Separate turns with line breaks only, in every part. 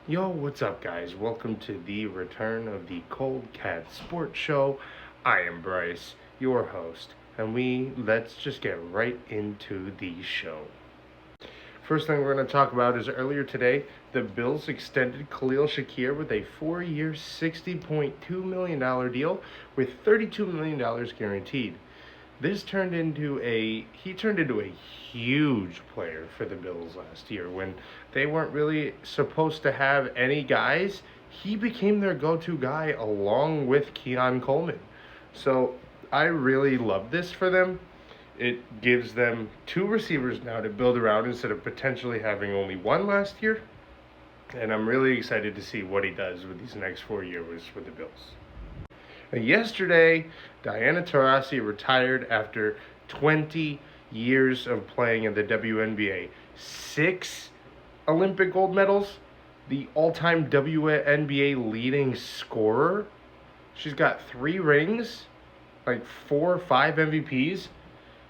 Yo, what's up, guys? Welcome to the return of the ColdCat Sports Show. I am Bryce, your host, and let's just get right into the show. First thing we're going to talk about is earlier today, the Bills extended Khalil Shakir with a 4-year, $60.2 million deal with $32 million guaranteed. He turned into a huge player for the Bills last year. When they weren't really supposed to have any guys, he became their go-to guy along with Keon Coleman. So I really love this for them. It gives them two receivers now to build around instead of potentially having only one last year. And I'm really excited to see what he does with these next 4 years with the Bills. Yesterday, Diana Taurasi retired after 20 years of playing in the WNBA. 6 Olympic gold medals, the all-time WNBA leading scorer. She's got 3 rings, like 4 or 5 MVPs.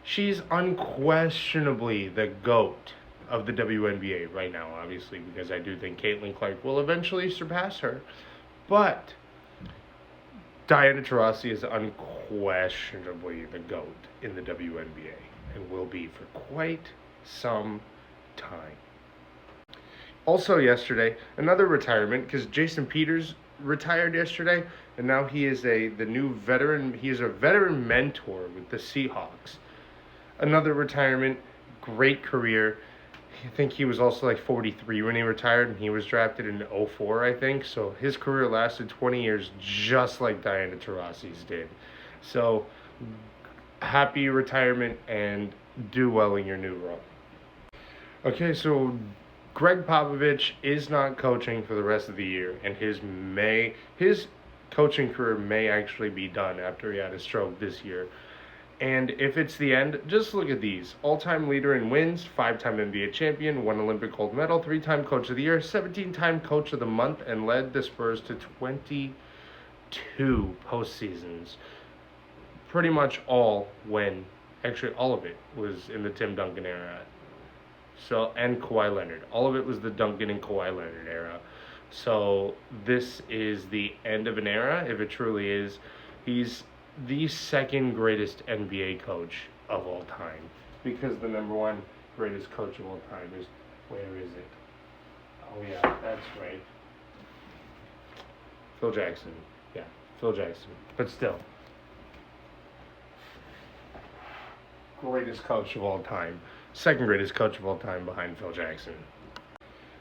She's unquestionably the GOAT of the WNBA right now, obviously, because I do think Caitlin Clark will eventually surpass her. But Diana Taurasi is unquestionably the GOAT in the WNBA and will be for quite some time. Also yesterday, another retirement, because Jason Peters retired yesterday, and now he is the new veteran. He is a veteran mentor with the Seahawks. Another retirement, great career. I think he was also like 43 when he retired, and he was drafted in 2004, I think. So his career lasted 20 years, just like Diana Taurasi's did. So happy retirement and do well in your new role. Okay, so Greg Popovich is not coaching for the rest of the year, and his coaching career may actually be done after he had a stroke this year. And if it's the end, just look at these. All-time leader in wins, 5-time NBA champion, 1 Olympic gold medal, 3-time coach of the year, 17-time coach of the month, and led the Spurs to 22 postseasons. Pretty much all of it was in the Tim Duncan era. And Kawhi Leonard. All of it was the Duncan and Kawhi Leonard era. So this is the end of an era, if it truly is. He's the second greatest NBA coach of all time, because the number one greatest coach of all time is, where is it? Oh yeah, that's right. Phil Jackson. Yeah, Phil Jackson. But still, greatest coach of all time. Second greatest coach of all time behind Phil Jackson.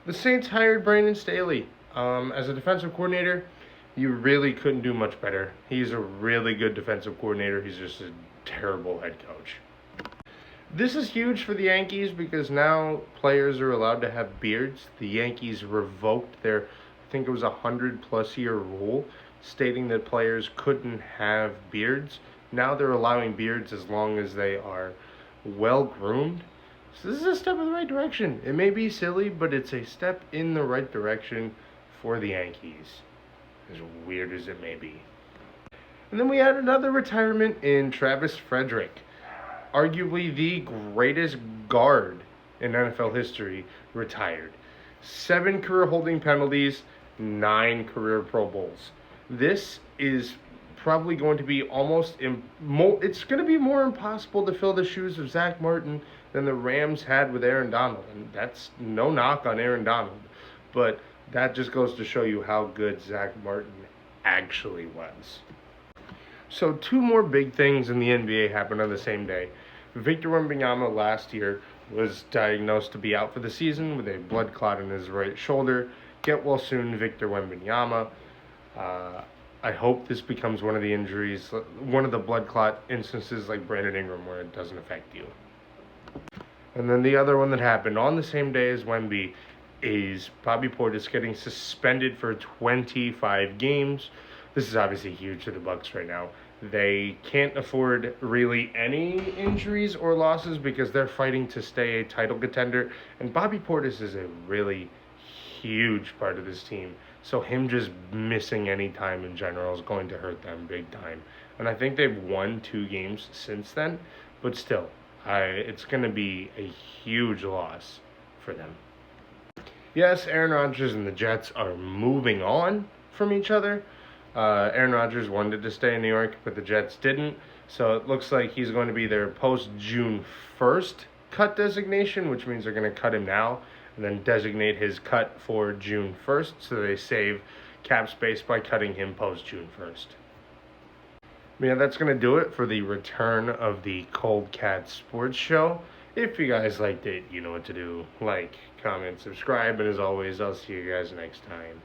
The Saints hired Brandon Staley as a defensive coordinator. You really couldn't do much better. He's a really good defensive coordinator. He's just a terrible head coach. This is huge for the Yankees because now players are allowed to have beards. The Yankees revoked their, I think it was 100+ year rule, stating that players couldn't have beards. Now they're allowing beards as long as they are well groomed. So this is a step in the right direction. It may be silly, but it's a step in the right direction for the Yankees, as weird as it may be. And then we had another retirement in Travis Frederick, arguably the greatest guard in NFL history, retired. 7 career holding penalties, 9 career Pro Bowls. This is probably going to be it's going to be more impossible to fill the shoes of Zach Martin than the Rams had with Aaron Donald. And that's no knock on Aaron Donald, but that just goes to show you how good Zach Martin actually was. So 2 more big things in the NBA happened on the same day. Victor Wembanyama last year was diagnosed to be out for the season with a blood clot in his right shoulder. Get well soon, Victor Wembanyama. I hope this becomes one of the injuries, one of the blood clot instances like Brandon Ingram, where it doesn't affect you. And then the other one that happened on the same day as Wemby is Bobby Portis getting suspended for 25 games. This is obviously huge to the Bucks right now. They can't afford really any injuries or losses because they're fighting to stay a title contender. And Bobby Portis is a really huge part of this team. So him just missing any time in general is going to hurt them big time. And I think they've won 2 games since then. But still, it's going to be a huge loss for them. Yes, Aaron Rodgers and the Jets are moving on from each other. Aaron Rodgers wanted to stay in New York, but the Jets didn't. So it looks like he's going to be their post-June 1st cut designation, which means they're going to cut him now and then designate his cut for June 1st, so they save cap space by cutting him post-June 1st. Yeah, that's going to do it for the return of the ColdCat Sports Show. If you guys liked it, you know what to do. Like, comment, subscribe, and as always, I'll see you guys next time.